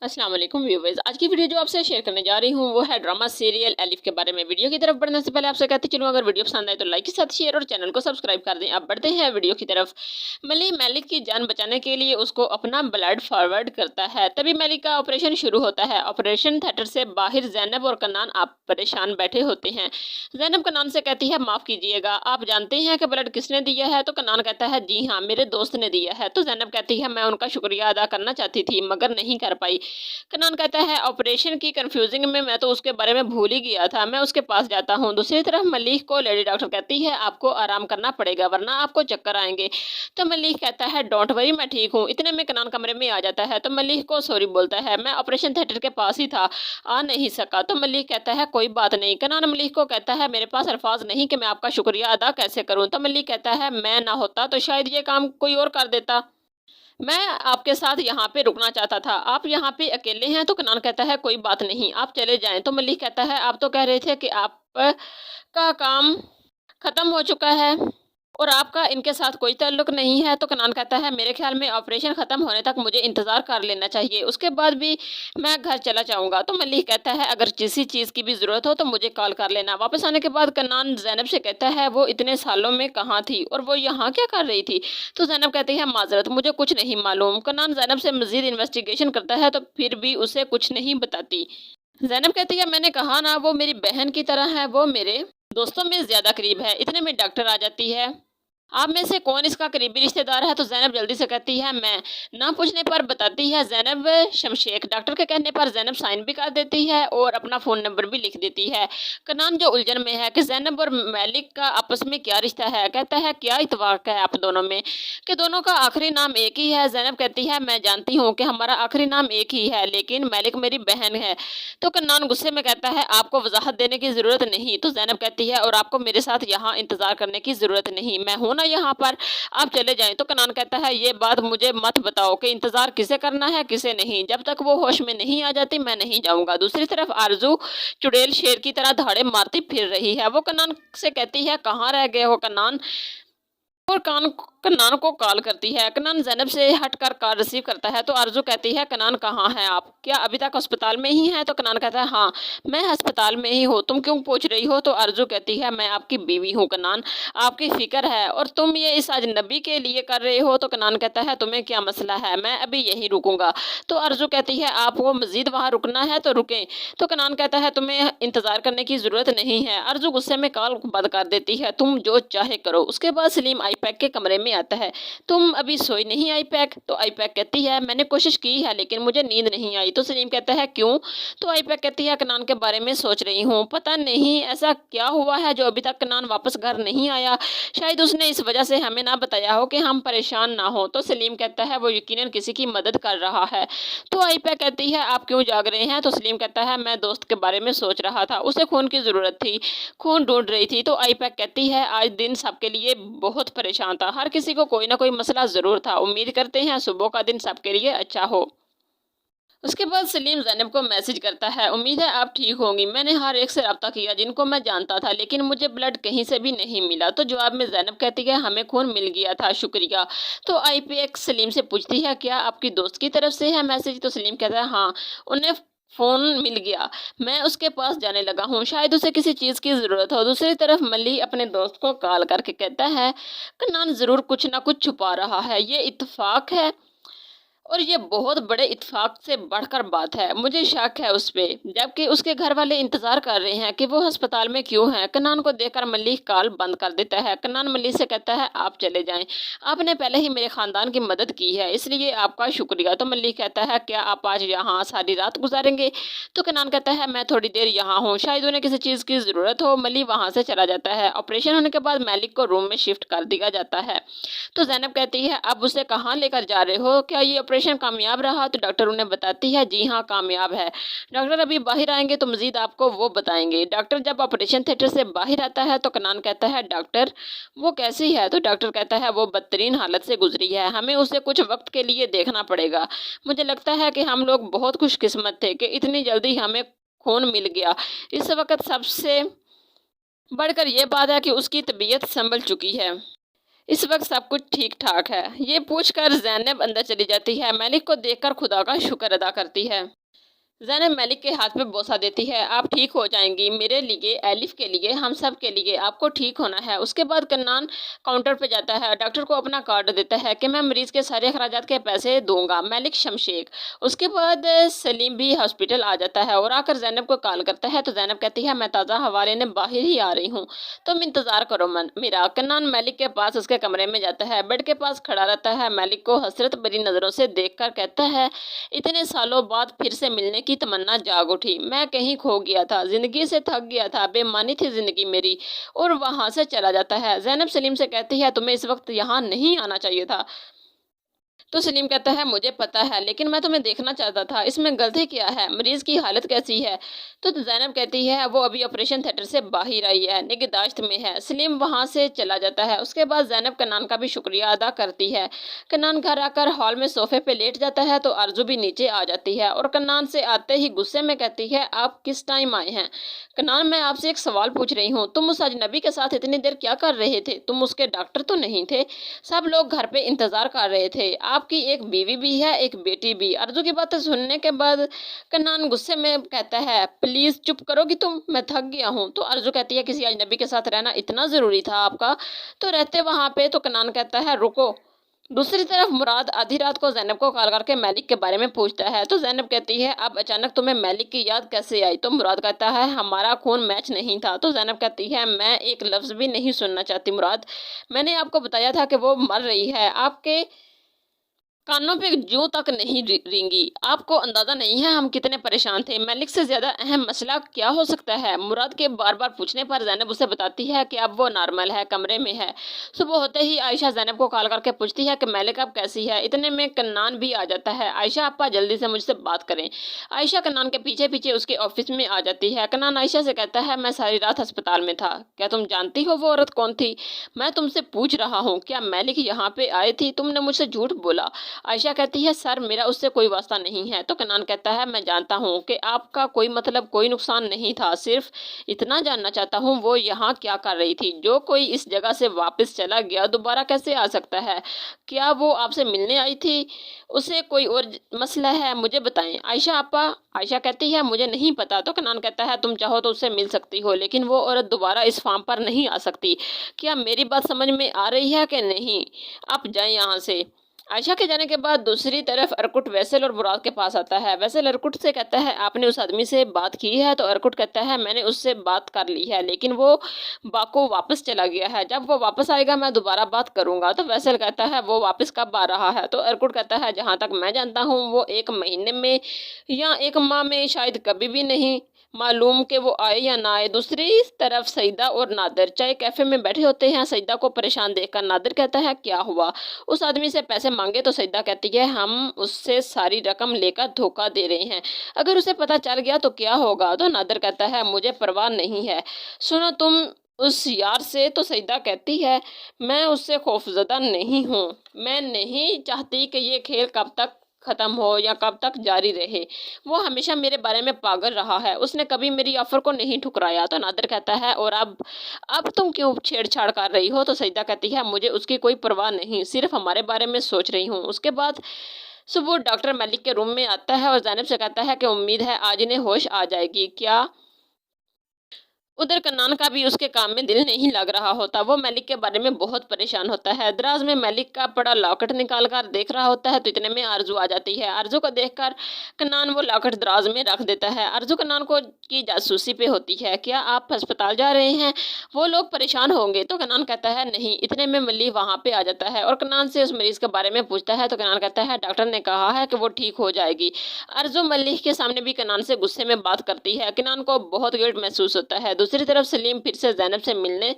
अस्सलाम वालेकुम व्यूअर्स। आज की वीडियो जो आपसे शेयर करने जा रही हूँ वो है ड्रामा सीरियल एलिफ के बारे में। वीडियो की तरफ बढ़ने से पहले आपसे कहती चलूँ, अगर वीडियो पसंद आए तो लाइक के साथ शेयर और चैनल को सब्सक्राइब कर दें। अब बढ़ते हैं वीडियो की तरफ। मलिक मैलिक की जान बचाने के लिए उसको अपना ब्लड फॉरवर्ड करता है। तभी मैलिक का ऑपरेशन शुरू होता है। ऑपरेशन थिएटर से बाहर जैनब और कन्नान आप परेशान बैठे होते हैं। जैनब कन्नान से कहती है, माफ़ कीजिएगा, आप जानते हैं कि ब्लड किसने दिया है? तो कन्नान कहता है, जी हाँ, मेरे दोस्त ने दिया है। तो जैनब कहती है, मैं उनका शुक्रिया अदा करना चाहती थी मगर नहीं कर पाई। कनान कहता है, ऑपरेशन की कंफ्यूजिंग में मैं तो उसके बारे में भूल ही गया था, मैं उसके पास जाता हूँ। दूसरी तरफ मलिक को लेडी डॉक्टर कहती है, आपको आराम करना पड़ेगा वरना आपको चक्कर आएंगे। तो मलिक कहता है, डोंट वरी, मैं ठीक हूँ। इतने में कनान कमरे में आ जाता है तो मलिक को सॉरी बोलता है, मैं ऑपरेशन थिएटर के पास ही था, आ नहीं सका। तो मलिक कहता है, कोई बात नहीं। कनान मलिक को कहता है, मेरे पास अल्फाज नहीं कि मैं आपका शुक्रिया अदा कैसे करूँ। तो मलिक कहता है, मैं ना होता तो शायद ये काम कोई और कर देता, मैं आपके साथ यहाँ पे रुकना चाहता था, आप यहाँ पे अकेले हैं। तो कनान कहता है, कोई बात नहीं, आप चले जाएं। तो मलिक कहता है, आप तो कह रहे थे कि आप का काम खत्म हो चुका है और आपका इनके साथ कोई ताल्लुक नहीं है। तो कनान कहता है, मेरे ख्याल में ऑपरेशन ख़त्म होने तक मुझे इंतज़ार कर लेना चाहिए, उसके बाद भी मैं घर चला जाऊंगा। तो मलिक कहता है, अगर किसी चीज़ की भी ज़रूरत हो तो मुझे कॉल कर लेना। वापस आने के बाद कनान जैनब से कहता है, वो इतने सालों में कहाँ थी और वो यहाँ क्या कर रही थी? तो जैनब कहती है, माजरत, मुझे कुछ नहीं मालूम। कनान जैनब से मज़ीद इन्वेस्टिगेशन करता है तो फिर भी उसे कुछ नहीं बताती। जैनब कहती है, मैंने कहा ना, वो मेरी बहन की तरह है, वो मेरे दोस्तों में ज़्यादा करीब है। इतने में डॉक्टर आ जाती है, आप में से कौन इसका करीबी रिश्तेदार है? तो जैनब जल्दी से कहती है, मैं। ना पूछने पर बताती है जैनब शमशेख। डॉक्टर के कहने पर जैनब साइन भी कर देती है और अपना फ़ोन नंबर भी लिख देती है। कनान जो उलझन में है कि जैनब और मलिक का आपस में क्या रिश्ता है, कहता है, क्या इत्तेफाक है आप दोनों में कि दोनों का आखिरी नाम एक ही है। जैनब कहती है, मैं जानती हूँ कि हमारा आखिरी नाम एक ही है, लेकिन मलिक मेरी बहन है। तो कनान गुस्से में कहता है, आपको वजाहत देने की ज़रूरत नहीं। तो जैनब कहती है, और आपको मेरे साथ यहाँ इंतज़ार करने की ज़रूरत नहीं, मैं हूँ ना यहाँ पर, आप चले जाएं। तो कनान कहता है, ये बात मुझे मत बताओ कि इंतजार किसे करना है किसे नहीं, जब तक वो होश में नहीं आ जाती मैं नहीं जाऊंगा। दूसरी तरफ आरजू चुड़ैल शेर की तरह धाड़े मारती फिर रही है। वो कनान से कहती है, कहाँ रह गए हो कनान? और कनान को कॉल करती है। कनान जैनब से हटकर कॉल रिसीव करता है तो आरजू कहती है, कनान कहाँ हैं आप, क्या अभी तक अस्पताल में ही हैं? तो कनान कहता है, हाँ, मैं अस्पताल में ही हूँ, तुम क्यों पूछ रही हो? तो आरजू कहती है, मैं आपकी बीवी हूँ कनान, आपकी फिक्र है और तुम ये इस अजनबी के लिए कर रहे हो। तो कनान कहता है, तुम्हें क्या मसला है, मैं अभी यहीं रुकूंगा। तो आरजू कहती है, आपको मजीद वहाँ रुकना है तो रुकें। तो कनान कहता है, तुम्हें इंतज़ार करने की ज़रूरत नहीं है। आरजू गुस्से में कॉल बंद कर देती है, तुम जो चाहे करो। उसके बाद सलीम आईपैक के कमरे में आता है। तुम अभी सोई नहीं आईपैक? तो आईपैक कहती है, मैंने कोशिश की है लेकिन मुझे नींद नहीं आई। तो सलीम कहता है, क्यों? तो आईपैक कहती है, कनान के बारे में सोच रही हूँ, पता नहीं ऐसा क्या हुआ है जो अभी तक कनान वापस घर नहीं आया, शायद उसने इस वजह से हमें ना बताया हो कि हम परेशान ना हो। तो सलीम कहता है, वो यकीनन किसी की मदद कर रहा है। तो आईपैक कहती है, आप क्यों जाग रहे हैं? तो सलीम कहता है, मैं दोस्त के बारे में सोच रहा था, उसे खून की ज़रूरत थी, खून ढूंढ रही थी। तो आईपैक कहती है, आज दिन सबके लिए बहुत परेशान था, हर किसी को कोई ना कोई मसला ज़रूर था, उम्मीद करते हैं सुबह का दिन सबके लिए अच्छा हो। उसके बाद सलीम ज़ैनब को मैसेज करता है, उम्मीद है आप ठीक होंगी, मैंने हर एक से रब्ता किया जिनको मैं जानता था लेकिन मुझे ब्लड कहीं से भी नहीं मिला। तो जवाब में ज़ैनब कहती है, हमें खून मिल गया था, शुक्रिया। तो आईपीएक्स सलीम से पूछती है, क्या आपकी दोस्त की तरफ से है मैसेज? तो सलीम कहता है, हाँ, उन्हें फ़ोन मिल गया, मैं उसके पास जाने लगा हूँ, शायद उसे किसी चीज़ की ज़रूरत हो। दूसरी तरफ मली अपने दोस्त को कॉल करके कहता है, कनान ज़रूर कुछ ना कुछ छुपा रहा है, ये इत्तेफाक है और ये बहुत बड़े इत्तेफाक से बढ़कर बात है, मुझे शक है उस पे, जबकि उसके घर वाले इंतज़ार कर रहे हैं कि वो अस्पताल में क्यों है। कनान को देखकर मलिक कॉल बंद कर देता है। कनान मलिक से कहता है, आप चले जाएं, आपने पहले ही मेरे ख़ानदान की मदद की है इसलिए आपका शुक्रिया। तो मलिक कहता है, क्या आप आज यहाँ सारी रात गुजारेंगे? तो कनान कहता है, मैं थोड़ी देर यहाँ हूँ, शायद उन्हें किसी चीज़ की ज़रूरत हो। मलिक वहाँ से चला जाता है। ऑपरेशन होने के बाद मलिक को रूम में शिफ्ट कर दिया जाता है। तो जैनब कहती है, अब उसे कहाँ लेकर जा रहे हो, क्या ये ऑपरेशन कामयाब रहा? तो डॉक्टर उन्हें बताती है, जी हाँ, कामयाब है, डॉक्टर अभी बाहर आएंगे तो मजीद आपको वो बताएंगे। डॉक्टर जब ऑपरेशन थिएटर से बाहर आता है तो कनान कहता है, डॉक्टर वो कैसी है? तो डॉक्टर कहता है, वो बदतरीन हालत से गुजरी है, हमें उसे कुछ वक्त के लिए देखना पड़ेगा। मुझे लगता है कि हम लोग बहुत खुशकिस्मत थे कि इतनी जल्दी हमें खून मिल गया। इस वक्त सबसे बढ़कर यह बात है कि उसकी तबीयत संभल चुकी है। इस वक्त सब कुछ ठीक ठाक है। ये पूछकर ज़ैनब अंदर चली जाती है। मलिक को देखकर खुदा का शुक्र अदा करती है। ज़ैनब मलिक के हाथ में बोसा देती है। आप ठीक हो जाएंगी, मेरे लिए, एलिफ के लिए, हम सब के लिए आपको ठीक होना है। उसके बाद कन्नान काउंटर पे जाता है, डॉक्टर को अपना कार्ड देता है कि मैं मरीज के सारे अखराजात के पैसे दूंगा, मलिक शमशेख। उसके बाद सलीम भी हॉस्पिटल आ जाता है और आकर ज़ैनब को कॉल करता है तो ज़ैनब कहती है मैं ताज़ा हवाले ने बाहर ही आ रही हूँ, तुम इंतज़ार करो मेरा। कन्नान मलिक के पास उसके कमरे में जाता है, बेड के पास खड़ा रहता है, मलिक को हसरत भरी नज़रों से देख कर कहता है इतने सालों बाद फिर से मिलने की तमन्ना जाग उठी। मैं कहीं खो गया था, जिंदगी से थक गया था, बेमानी थी जिंदगी मेरी। और वहां से चला जाता है। ज़ैनब सलीम से कहती है तुम्हें इस वक्त यहाँ नहीं आना चाहिए था। तो सलीम कहता है मुझे पता है, लेकिन मैं तुम्हें देखना चाहता था, इसमें गलती क्या है, मरीज की हालत कैसी है। तो ज़ैनब कहती है वो अभी ऑपरेशन थिएटर से बाहर आई है, निगहदाश्त में है। सलीम वहां से चला जाता है। उसके बाद ज़ैनब कन्नान का भी शुक्रिया अदा करती है। कन्नान घर आकर हॉल में सोफे पे लेट जाता है तो आरजू भी नीचे आ जाती है और कन्नान से आते ही गुस्से में कहती है आप किस टाइम आए हैं। कन्नान मैं आपसे एक सवाल पूछ रही हूँ, तुम उस अजनबी के साथ इतनी देर क्या कर रहे थे, तुम उसके डॉक्टर तो नहीं थे। सब लोग घर पे इंतजार कर रहे थे, आपकी एक बीवी भी है, एक बेटी भी। अर्जू की बातें सुनने के बाद कन्नान गुस्से में कहता है प्लीज चुप करोगी तुम, मैं थक गया हूँ। तो अर्जू कहती है किसी अजनबी के साथ रहना इतना जरूरी था आपका, तो रहते वहां पे। तो कन्नान कहता है रुको। दूसरी तरफ मुराद आधी रात को ज़ैनब को कॉल करके मलिक के बारे में पूछता है तो ज़ैनब कहती है अब अचानक तुम्हें मलिक की याद कैसे आई। तो मुराद कहता है हमारा खून मैच नहीं था। तो ज़ैनब कहती है मैं एक लफ्ज़ भी नहीं सुनना चाहती मुराद, मैंने आपको बताया था कि वो मर रही है, आपके कानों पे जूं तक नहीं रेंगी। आपको अंदाजा नहीं है हम कितने परेशान थे। मलिक से ज्यादा अहम मसला क्या हो सकता है। मुराद के बार बार पूछने पर ज़ैनब उसे बताती है कि अब वो नॉर्मल है, कमरे में है। सुबह होते ही आयशा ज़ैनब को कॉल करके पूछती है कि मलिक अब कैसी है। इतने में कन्नान भी आ जाता है। आयशा आपा जल्दी से मुझसे बात करें। आयशा कन्नान के पीछे पीछे उसके ऑफिस में आ जाती है। कन्नान आयशा से कहता है मैं सारी रात अस्पताल में था, क्या तुम जानती हो वो औरत कौन थी। मैं तुमसे पूछ रहा हूँ क्या मलिक यहाँ पे आए थी, तुमने मुझसे झूठ बोला। आयशा कहती है सर मेरा उससे कोई वास्ता नहीं है। तो कन्नान कहता है मैं जानता हूँ कि आपका कोई मतलब कोई नुकसान नहीं था, सिर्फ इतना जानना चाहता हूँ वो यहाँ क्या कर रही थी। जो कोई इस जगह से वापस चला गया दोबारा कैसे आ सकता है। क्या वो आपसे मिलने आई थी, उसे कोई और मसला है, मुझे बताएं। आयशा आपा। आयशा कहती है मुझे नहीं पता। तो कन्नान कहता है तुम चाहो तो उससे मिल सकती हो, लेकिन वो औरत दोबारा इस फार्म पर नहीं आ सकती। क्या मेरी बात समझ में आ रही है कि नहीं, आप जाएं यहाँ से। आयशा के जाने के बाद दूसरी तरफ अर्कुट वैसल और मुराद के पास आता है। वैसल अर्कुट से कहता है आपने उस आदमी से बात की है। तो अर्कुट कहता है मैंने उससे बात कर ली है, लेकिन वो बाको वापस चला गया है, जब वो वापस आएगा मैं दोबारा बात करूंगा। तो वैसल कहता है वो वापस कब आ रहा है। तो अर्कुट कहता है जहां तक मैं जानता हूँ वो 1 महीने में या 1 माह में, शायद कभी भी नहीं मालूम कि वो आए या ना आए। दूसरी तरफ सईदा और नादिर चाय कैफे में बैठे होते हैं। सईदा को परेशान देखकर नादिर कहता है क्या हुआ, उस आदमी से पैसे मांगे। तो सईदा कहती है हम उससे सारी रकम लेकर धोखा दे रहे हैं, अगर उसे पता चल गया तो क्या होगा। तो नादिर कहता है मुझे परवाह नहीं है, सुनो तुम उस यार से। तो सईदा कहती है मैं उससे खौफजदा नहीं हूँ, मैं नहीं चाहती कि ये खेल कब तक खत्म हो या कब तक जारी रहे। वो हमेशा मेरे बारे में पागल रहा है, उसने कभी मेरी ऑफर को नहीं ठुकराया। तो नादिर कहता है और अब तुम क्यों छेड़छाड़ कर रही हो। तो सईदा कहती है मुझे उसकी कोई परवाह नहीं, सिर्फ हमारे बारे में सोच रही हूँ। उसके बाद सुबह डॉक्टर मलिक के रूम में आता है और ज़ैनब से कहता है कि उम्मीद है आज इन्हें होश आ जाएगी। क्या उधर कन्नान का भी उसके काम में दिल नहीं लग रहा होता। वो मलिक के बारे में बहुत परेशान होता है। दराज में मलिक का पड़ा लॉकेट निकाल कर देख रहा होता है तो इतने में आरजू आ जाती है। आरजू को देखकर कन्नान वो लॉकेट दराज में रख देता है। आरजू कन्नान को की जासूसी पे होती है, क्या आप अस्पताल जा रहे हैं, वो लोग परेशान होंगे। तो कन्नान कहता है नहीं। इतने में मल्ली वहाँ पे आ जाता है और कन्नान से उस मरीज के बारे में पूछता है। तो कन्नान कहता है डॉक्टर ने कहा है कि वो ठीक हो जाएगी। आरजू मल्लिक के सामने भी कन्नान से गुस्से में बात करती है। कन्नान को बहुत गिल्ट महसूस होता है। दूसरी तरफ सलीम फिर से ज़ैनब से मिलने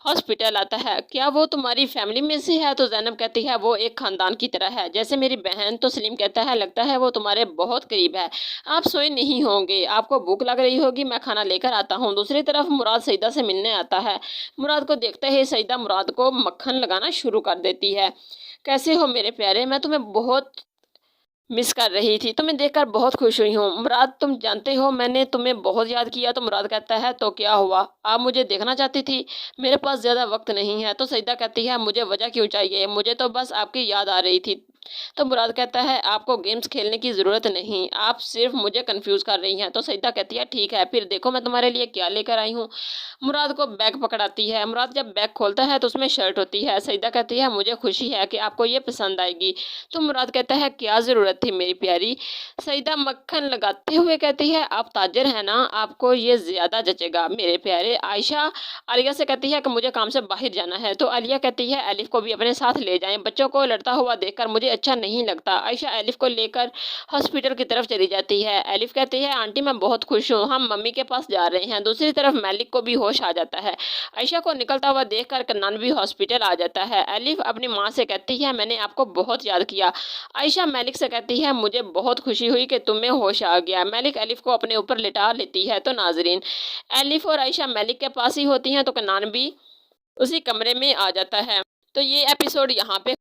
हॉस्पिटल आता है। क्या वो तुम्हारी फैमिली में से है। तो ज़ैनब कहती है वो एक खानदान की तरह है, जैसे मेरी बहन। तो सलीम कहता है लगता है वो तुम्हारे बहुत करीब है, आप सोए नहीं होंगे, आपको भूख लग रही होगी, मैं खाना लेकर आता हूँ। दूसरी तरफ मुराद सईदा से मिलने आता है। मुराद को देखते ही सईदा मुराद को मक्खन लगाना शुरू कर देती है। कैसे हो मेरे प्यारे, मैं तुम्हें बहुत मिस कर रही थी। तुम्हें देखकर बहुत खुश हुई हूँ। मुराद, तुम जानते हो मैंने तुम्हें बहुत याद किया। तो मुराद कहता है तो क्या हुआ, आप मुझे देखना चाहती थी? मेरे पास ज़्यादा वक्त नहीं है। तो सईदा कहती है मुझे वजह क्यों चाहिए, मुझे तो बस आपकी याद आ रही थी। तो मुराद कहता है आपको गेम्स खेलने की ज़रूरत नहीं, आप सिर्फ मुझे कंफ्यूज कर रही हैं। तो सईदा कहती है ठीक है, फिर देखो मैं तुम्हारे लिए क्या लेकर आई हूँ। मुराद को बैग पकड़ाती है। मुराद जब बैग खोलता है तो उसमें शर्ट होती है। सईदा कहती है मुझे खुशी है कि आपको ये पसंद आएगी। तो मुराद कहता है क्या ज़रूरत थी मेरी प्यारी। सईदा मक्खन लगाते हुए कहती है आप ताजिर हैं ना, आपको ये ज़्यादा जचेगा मेरे प्यारे। आयशा आलिया से कहती है कि मुझे काम से बाहर जाना है। तो आलिया कहती है एलिफ को भी अपने साथ ले जाएं, बच्चों को लड़ता हुआ देखकर मुझे अच्छा नहीं लगता। आयशा एलिफ को लेकर हॉस्पिटल की तरफ चली जाती है। एलिफ कहती है आंटी मैं बहुत खुश हूँ, हम मम्मी के पास जा रहे हैं। दूसरी तरफ मैलिक को भी होश आ जाता है। आयशा को निकलता हुआ देखकर कन्नान भी हॉस्पिटल आ जाता है। एलिफ अपनी माँ से कहती है मैंने आपको बहुत याद किया। आयशा मैलिक से कहती है मुझे बहुत खुशी हुई कि तुम्हें होश आ गया। मैलिक एलिफ को अपने ऊपर लिटा लेती है। तो नाजरीन, एलिफ और आयशा मैलिक के पास ही होती हैं तो कन्नान भी उसी कमरे में आ जाता है। तो ये एपिसोड यहाँ पे